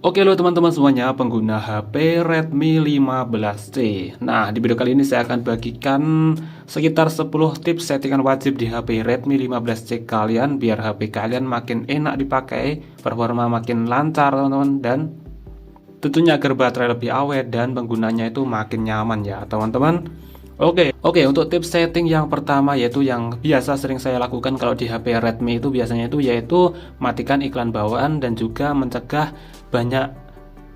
Oke lo teman-teman semuanya pengguna HP Redmi 15C. Nah, di video kali ini saya akan bagikan sekitar 10 tips settingan wajib di HP Redmi 15C kalian biar HP kalian makin enak dipakai, performa makin lancar teman-teman, dan tentunya agar baterai lebih awet dan penggunanya itu makin nyaman ya teman-teman. Oke, untuk tips setting yang pertama yaitu yang biasa sering saya lakukan kalau di HP Redmi itu biasanya yaitu matikan iklan bawaan dan juga mencegah banyak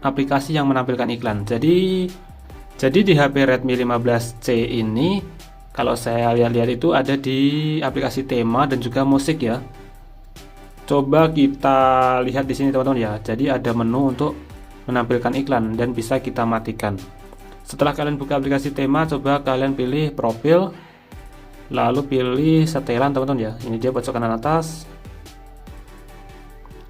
aplikasi yang menampilkan iklan. Jadi di HP Redmi 15C ini kalau saya lihat-lihat itu ada di aplikasi tema dan juga musik ya. Coba kita lihat di sini teman-teman ya. Jadi ada menu untuk menampilkan iklan dan bisa kita matikan. Setelah kalian buka aplikasi tema, coba kalian pilih profil, lalu pilih setelan teman-teman ya. Ini dia pojok kanan atas.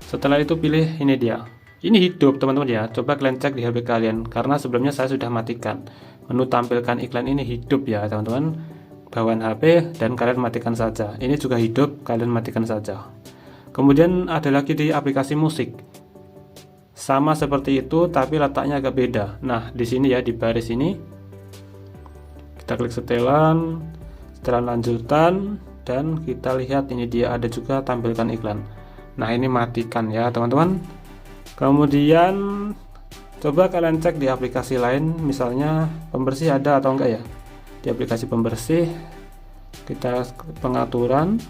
Setelah itu pilih ini dia. Ini hidup teman-teman ya. Coba kalian cek di HP kalian karena sebelumnya saya sudah matikan. Menu tampilkan iklan ini hidup ya teman-teman. Bawaan HP dan kalian matikan saja. Ini juga hidup, kalian matikan saja. Kemudian ada lagi di aplikasi musik. Sama seperti itu tapi letaknya agak beda. Nah, di sini ya di baris ini kita klik setelan lanjutan dan kita lihat ini dia ada juga tampilkan iklan. Nah, ini matikan ya, teman-teman. Kemudian coba kalian cek di aplikasi lain, misalnya pembersih ada atau enggak ya. Di aplikasi pembersih kita pengaturan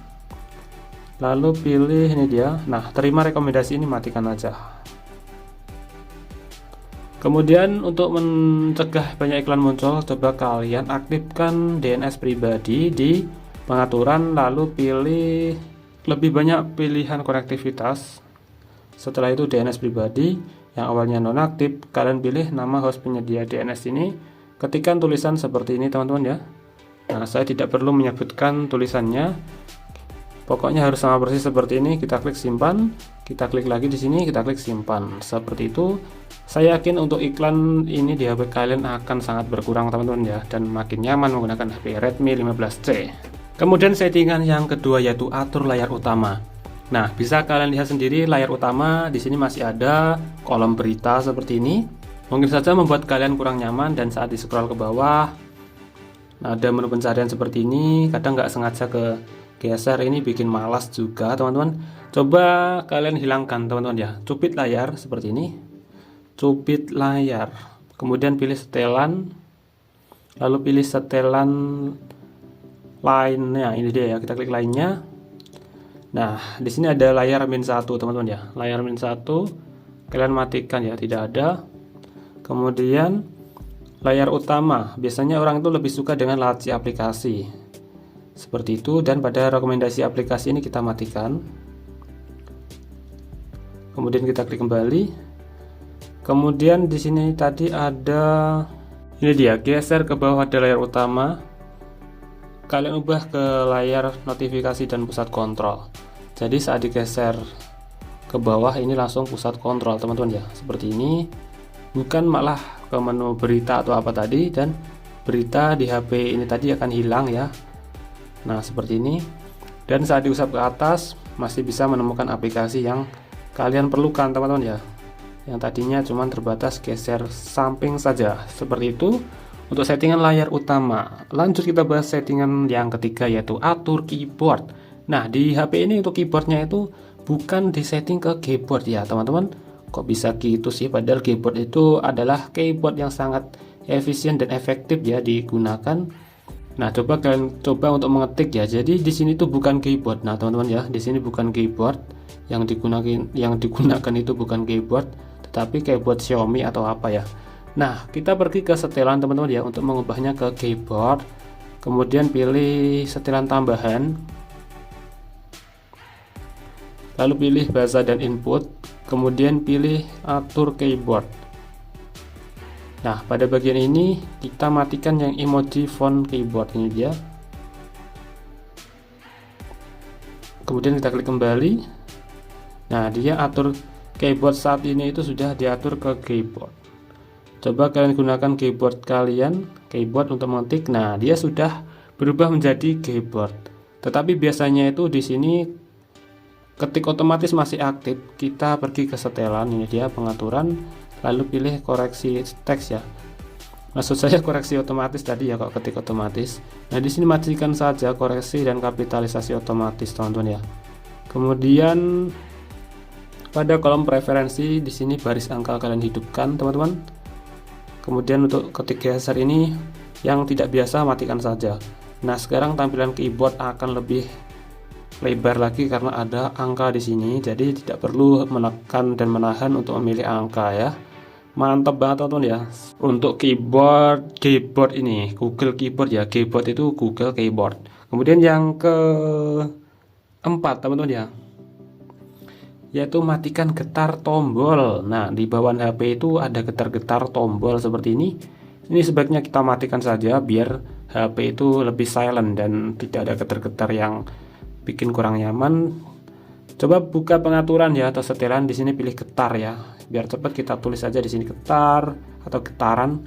lalu pilih ini dia. Nah, terima rekomendasi ini matikan aja. Kemudian untuk mencegah banyak iklan muncul, coba kalian aktifkan DNS pribadi di pengaturan lalu pilih lebih banyak pilihan konektivitas. Setelah itu DNS pribadi yang awalnya nonaktif, kalian pilih nama host penyedia DNS ini, ketikkan tulisan seperti ini teman-teman ya. Nah, saya tidak perlu menyebutkan tulisannya. Pokoknya harus sama persis seperti ini. Kita klik simpan, kita klik lagi di sini, kita klik simpan. Seperti itu. Saya yakin untuk iklan ini di HP kalian akan sangat berkurang teman-teman ya, dan makin nyaman menggunakan HP Redmi 15C. Kemudian settingan yang kedua yaitu atur layar utama. Nah, bisa kalian lihat sendiri layar utama di sini masih ada kolom berita seperti ini. Mungkin saja membuat kalian kurang nyaman dan saat di scroll ke bawah, nah, ada menu pencarian seperti ini. Kadang nggak sengaja ke geser, ini bikin malas juga teman-teman. Coba kalian hilangkan teman-teman ya. Cupit layar seperti ini. Cupit layar. Kemudian pilih setelan. Lalu pilih setelan lainnya. Ini dia ya. Kita klik lainnya. Nah, di sini ada layar -1 teman-teman ya. Layar -1 kalian matikan ya, tidak ada. Kemudian layar utama. Biasanya orang itu lebih suka dengan laci aplikasi. Seperti itu, dan pada rekomendasi aplikasi ini kita matikan. Kemudian kita klik kembali. Kemudian di sini tadi ada ini dia, geser ke bawah ada layar utama. Kalian ubah ke layar notifikasi dan pusat kontrol. Jadi saat digeser ke bawah ini langsung pusat kontrol teman-teman ya. Seperti ini. Bukan malah ke menu berita atau apa tadi, dan berita di HP ini tadi akan hilang ya. Nah, seperti ini. Dan saat diusap ke atas masih bisa menemukan aplikasi yang kalian perlukan teman-teman ya. Yang tadinya cuma terbatas geser samping saja. Seperti itu untuk settingan layar utama. Lanjut kita bahas settingan yang ketiga yaitu atur keyboard. Nah, di HP ini untuk keyboardnya itu bukan disetting ke keyboard ya teman-teman. Kok bisa gitu sih, padahal keyboard itu adalah keyboard yang sangat efisien dan efektif ya digunakan. Nah, coba kalian coba untuk mengetik ya. Jadi di sini tuh bukan keyboard. Nah, teman-teman ya, di sini bukan keyboard yang digunakan itu bukan keyboard, tetapi keyboard Xiaomi atau apa ya. Nah, kita pergi ke setelan teman-teman ya untuk mengubahnya ke keyboard. Kemudian pilih setelan tambahan. Lalu pilih bahasa dan input. Kemudian pilih atur keyboard. Nah, pada bagian ini kita matikan yang emoji font keyboard ini dia. Kemudian kita klik kembali. Nah, dia atur keyboard saat ini itu sudah diatur ke keyboard. Coba kalian gunakan keyboard kalian, keyboard untuk mengetik. Nah, dia sudah berubah menjadi keyboard. Tetapi biasanya itu di sini ketik otomatis masih aktif, kita pergi ke setelan, ini dia pengaturan, lalu pilih koreksi teks ya. Maksud saya koreksi otomatis tadi ya, kok ketik otomatis. Nah, di sini matikan saja koreksi dan kapitalisasi otomatis, teman-teman ya. Kemudian pada kolom preferensi di sini baris angka kalian hidupkan, teman-teman. Kemudian untuk ketik geser ini yang tidak biasa matikan saja. Nah, sekarang tampilan keyboard akan lebih lebar lagi karena ada angka di sini, jadi tidak perlu menekan dan menahan untuk memilih angka ya. Mantap banget teman-teman ya. Untuk keyboard ini Google Keyboard ya, keyboard itu Google Keyboard. Kemudian yang keempat teman-teman ya, yaitu matikan getar tombol. Nah, di bawah HP itu ada getar-getar tombol seperti ini. Ini sebaiknya kita matikan saja biar HP itu lebih silent dan tidak ada getar-getar yang bikin kurang nyaman. Coba buka pengaturan ya atau setelan, di sini pilih getar ya. Biar cepat kita tulis aja di sini getar atau getaran.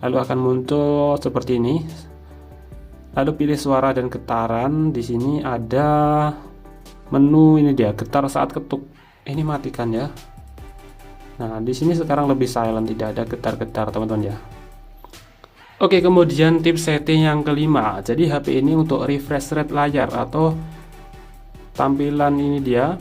Lalu akan muncul seperti ini. Lalu pilih suara dan getaran. Di sini ada menu, ini dia getar saat ketuk. Ini matikan ya. Nah, di sini sekarang lebih silent, tidak ada getar-getar teman-teman ya. Oke, kemudian tips setting yang kelima. Jadi HP ini untuk refresh rate layar atau tampilan ini dia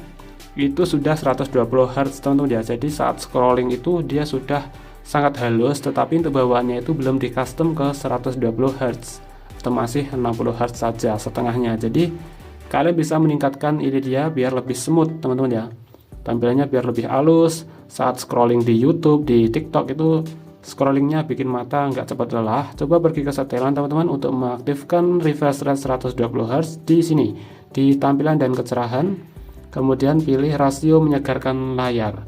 itu sudah 120 Hz teman-teman ya. Jadi saat scrolling itu dia sudah sangat halus, tetapi untuk bawaannya itu belum di custom ke 120 Hz atau masih 60 Hz saja setengahnya. Jadi kalian bisa meningkatkan ini dia biar lebih smooth teman-teman ya. Tampilannya biar lebih halus. Saat scrolling di YouTube, di TikTok itu scrollingnya bikin mata nggak cepat lelah. Coba pergi ke setelan teman-teman untuk mengaktifkan refresh rate 120 Hz di sini di tampilan dan kecerahan. Kemudian pilih rasio menyegarkan layar.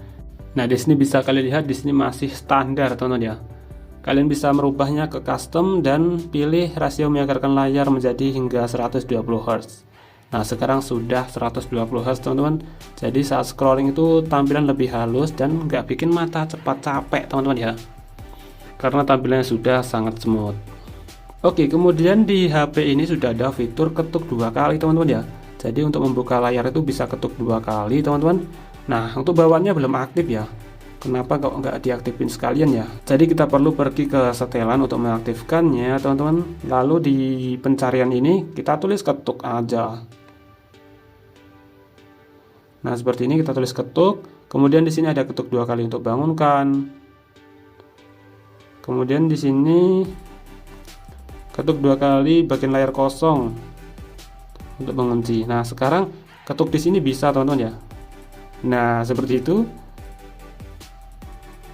Nah, di sini bisa kalian lihat di sini masih standar teman-teman ya. Kalian bisa merubahnya ke custom dan pilih rasio menyegarkan layar menjadi hingga 120 Hz. Nah, sekarang sudah 120 Hz teman-teman. Jadi saat scrolling itu tampilan lebih halus dan nggak bikin mata cepat capek teman-teman ya, karena tampilannya sudah sangat smooth. Oke, kemudian di HP ini sudah ada fitur ketuk 2 kali teman-teman ya. Jadi untuk membuka layar itu bisa ketuk 2 kali teman-teman. Nah, untuk bawaannya belum aktif ya. Kenapa kok nggak diaktifin sekalian ya? Jadi kita perlu pergi ke setelan untuk mengaktifkannya teman-teman. Lalu di pencarian ini kita tulis ketuk aja. Nah, seperti ini kita tulis ketuk. Kemudian di sini ada ketuk 2 kali untuk bangunkan. Kemudian di sini ketuk 2 kali bagian layar kosong untuk mengunci. Nah, sekarang ketuk di sini bisa teman-teman ya. Nah, seperti itu.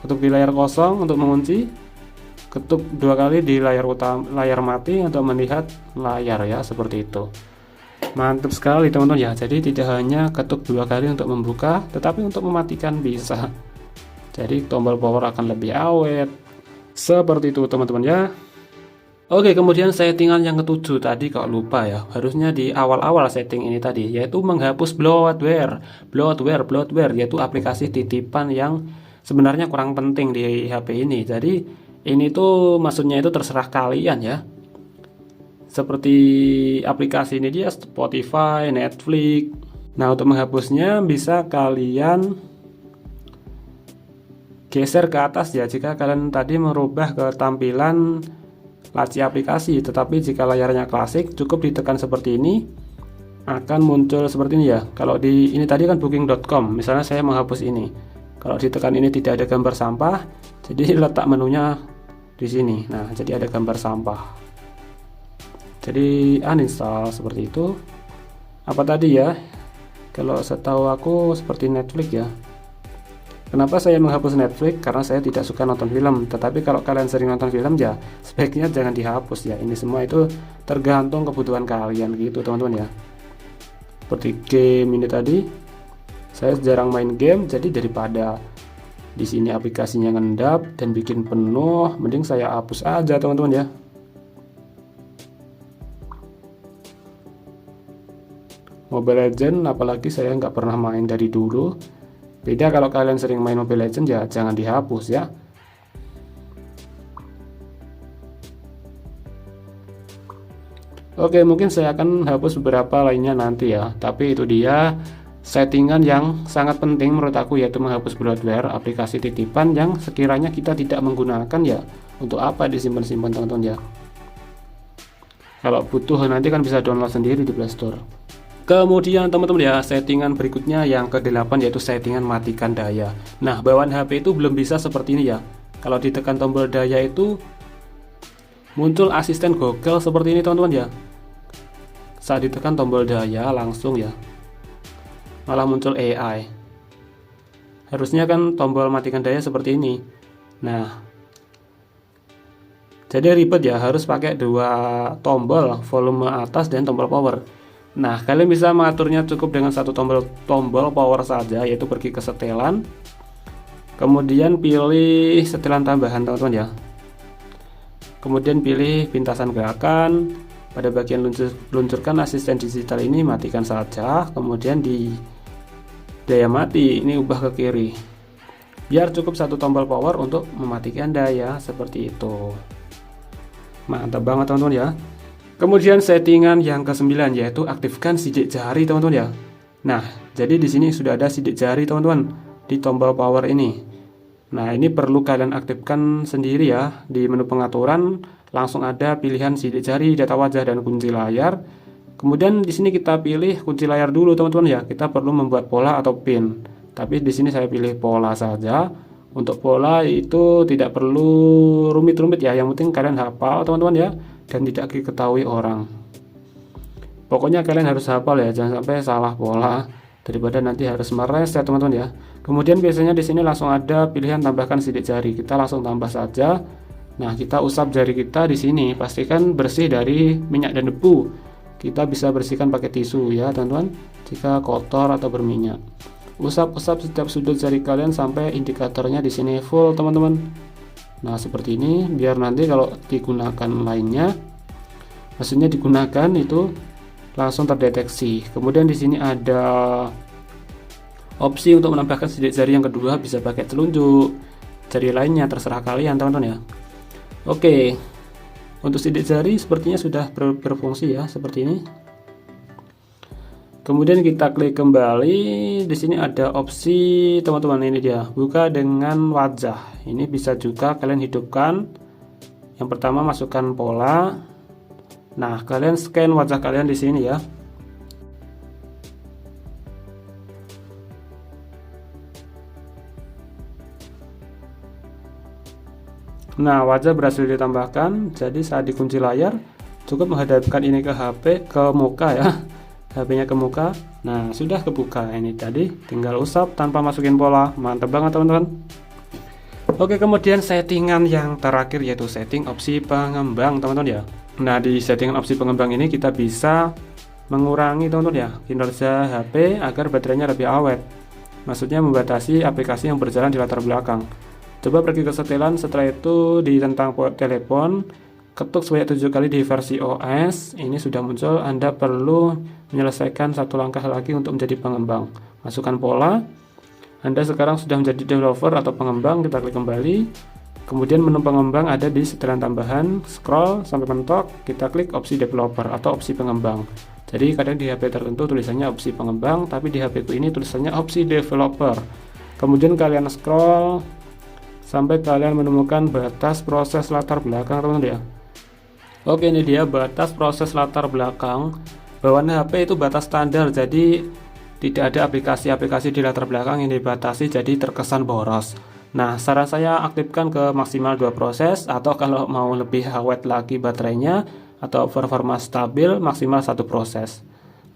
Ketuk di layar kosong untuk mengunci. Ketuk 2 kali di layar utama, layar mati untuk melihat layar ya, seperti itu. Mantap sekali teman-teman ya. Jadi tidak hanya ketuk 2 kali untuk membuka, tetapi untuk mematikan bisa. Jadi tombol power akan lebih awet. Seperti itu teman-teman ya. Oke, kemudian settingan yang ketujuh tadi kok lupa ya. Harusnya di awal-awal setting ini tadi, yaitu menghapus bloatware yaitu aplikasi titipan yang sebenarnya kurang penting di HP ini. Jadi ini tuh maksudnya itu terserah kalian ya. Seperti aplikasi ini dia Spotify, Netflix. Nah, untuk menghapusnya bisa kalian geser ke atas ya jika kalian tadi merubah ke tampilan laci aplikasi. Tetapi jika layarnya klasik, cukup ditekan seperti ini, akan muncul seperti ini ya. Kalau di ini tadi kan booking.com, misalnya saya menghapus ini. Kalau ditekan ini tidak ada gambar sampah, jadi letak menunya di sini. Nah, jadi ada gambar sampah. Jadi uninstall seperti itu. Apa tadi ya? Kalau setahu aku seperti Netflix ya. Kenapa saya menghapus Netflix? Karena saya tidak suka nonton film. Tetapi kalau kalian sering nonton film ya sebaiknya jangan dihapus ya. Ini semua itu tergantung kebutuhan kalian gitu teman-teman ya. Seperti game ini tadi, saya jarang main game, jadi daripada di sini aplikasinya ngendap dan bikin penuh, mending saya hapus aja teman-teman ya. Mobile Legend apalagi saya nggak pernah main dari dulu. Beda kalau kalian sering main Mobile Legend ya jangan dihapus ya. Oke, mungkin saya akan hapus beberapa lainnya nanti ya, tapi itu dia settingan yang sangat penting menurut aku, yaitu menghapus bloatware aplikasi titipan yang sekiranya kita tidak menggunakan ya. Untuk apa disimpan-simpan teman-teman ya. Kalau butuh nanti kan bisa download sendiri di Play Store. Kemudian teman-teman ya, settingan berikutnya yang ke-8 yaitu settingan matikan daya. Nah, bawaan HP itu belum bisa seperti ini ya. Kalau ditekan tombol daya itu muncul asisten Google seperti ini teman-teman ya. Saat ditekan tombol daya langsung ya, malah muncul AI. Harusnya kan tombol matikan daya seperti ini. Nah, jadi ribet ya, harus pakai dua tombol, volume atas dan tombol power. Nah, kalian bisa mengaturnya cukup dengan satu tombol power saja, yaitu pergi ke setelan, kemudian pilih setelan tambahan teman-teman ya. Kemudian pilih pintasan gerakan, pada bagian luncurkan asisten digital ini matikan saja, kemudian di daya mati ini ubah ke kiri. Biar cukup satu tombol power untuk mematikan daya seperti itu. Mantap banget teman-teman ya. Kemudian settingan yang ke-9 yaitu aktifkan sidik jari teman-teman ya. Nah, jadi di sini sudah ada sidik jari teman-teman di tombol power ini. Nah, ini perlu kalian aktifkan sendiri ya. Di menu pengaturan langsung ada pilihan sidik jari, data wajah dan kunci layar. Kemudian di sini kita pilih kunci layar dulu teman-teman ya. Kita perlu membuat pola atau pin. Tapi di sini saya pilih pola saja. Untuk pola itu tidak perlu rumit-rumit ya. Yang penting kalian hafal teman-teman ya, dan tidak diketahui orang. Pokoknya kalian harus hafal ya, jangan sampai salah pola daripada nanti harus mereset teman-teman ya. Kemudian biasanya di sini langsung ada pilihan tambahkan sidik jari. Kita langsung tambah saja. Nah, kita usap jari kita di sini, pastikan bersih dari minyak dan debu. Kita bisa bersihkan pakai tisu ya, teman-teman. Jika kotor atau berminyak. Usap-usap setiap sudut jari kalian sampai indikatornya di sini full, teman-teman. Nah, seperti ini biar nanti kalau digunakan lainnya, maksudnya digunakan itu langsung terdeteksi. Kemudian di sini ada opsi untuk menambahkan sidik jari yang kedua, bisa pakai telunjuk, jari lainnya terserah kalian teman-teman ya. Oke, untuk sidik jari sepertinya sudah berfungsi ya, seperti ini. Kemudian kita klik kembali, di sini ada opsi teman-teman, ini dia, buka dengan wajah. Ini bisa juga kalian hidupkan. Yang pertama masukkan pola. Nah, kalian scan wajah kalian di sini ya. Nah, wajah berhasil ditambahkan. Jadi saat dikunci layar cukup menghadapkan ini ke HP, ke muka ya. HP-nya ke muka. Nah, sudah kebuka. Ini tadi tinggal usap tanpa masukin pola. Mantap banget teman-teman. Oke, kemudian settingan yang terakhir yaitu setting opsi pengembang teman-teman ya. Nah, di settingan opsi pengembang ini kita bisa mengurangi teman-teman ya kinerja HP agar baterainya lebih awet. Maksudnya membatasi aplikasi yang berjalan di latar belakang. Coba pergi ke setelan, setelah itu di tentang telepon, ketuk sebanyak 7 kali di versi OS. Ini sudah muncul, Anda perlu menyelesaikan satu langkah lagi untuk menjadi pengembang. Masukkan pola. Anda sekarang sudah menjadi developer atau pengembang, kita klik kembali. Kemudian menu pengembang ada di setelan tambahan, scroll sampai mentok, kita klik opsi developer atau opsi pengembang. Jadi kadang di HP tertentu tulisannya opsi pengembang, tapi di HP ku ini tulisannya opsi developer. Kemudian kalian scroll sampai kalian menemukan batas proses latar belakang teman-teman ya. Oke, ini dia batas proses latar belakang. Bawaan HP itu batas standar, jadi tidak ada aplikasi-aplikasi di latar belakang yang dibatasi, jadi terkesan boros. Nah, saran saya aktifkan ke maksimal 2 proses, atau kalau mau lebih awet lagi baterainya atau performa stabil maksimal 1 proses.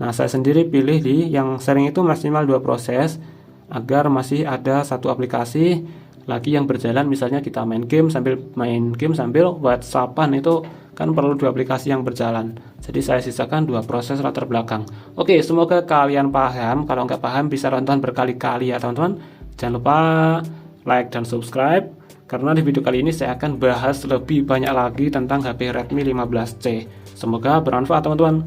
Nah, saya sendiri pilih di yang sering itu maksimal 2 proses agar masih ada satu aplikasi lagi yang berjalan. Misalnya kita main game sambil WhatsAppan, itu kan perlu 2 aplikasi yang berjalan. Jadi saya sisakan 2 proses latar belakang. Oke, semoga kalian paham. Kalau nggak paham bisa tonton berkali-kali ya teman-teman. Jangan lupa like dan subscribe, karena di video kali ini saya akan bahas lebih banyak lagi tentang HP Redmi 15C. Semoga bermanfaat teman-teman.